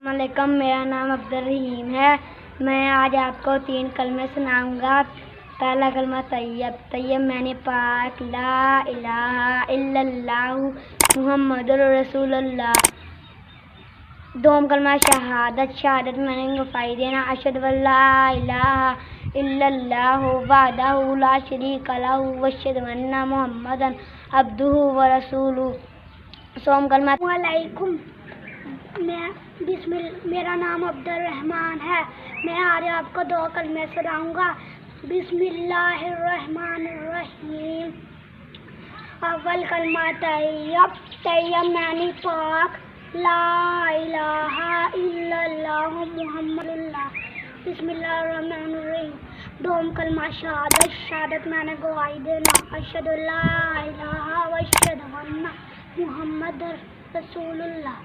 السلام علیکم، میرا نام عبدالرحیم ہے۔ میں آج آپ کو 3 کلمے سناؤں گا۔ پہلا کلمہ طیب، طیب معنی پاک، لا الہ الا اللہ محمد رسول اللہ۔ دوم کلمہ شہادت، شہادت معنی گواہی دینا، اشہد ان لا الہ الا اللہ وحدہ لا شریک لہ واشہد ان محمدا عبدہ ورسولہ۔ سوم کلمہ علیکم، میرا نام عبدالرحمان ہے۔ میں آج آپ کو 2 کلمے سناؤں گا۔ بسم اللہ الرحمن الرحیم۔ اول کلمہ طیب، طیب معنی پاک، لا الہ الا اللہ محمد اللہ۔ بسم اللہ الرحمن الرحیم۔ دوم کلمہ شہادت، شہادت معنی گواہی دینا، اشہد ان لا الہ واشہد ان محمد رسول اللہ۔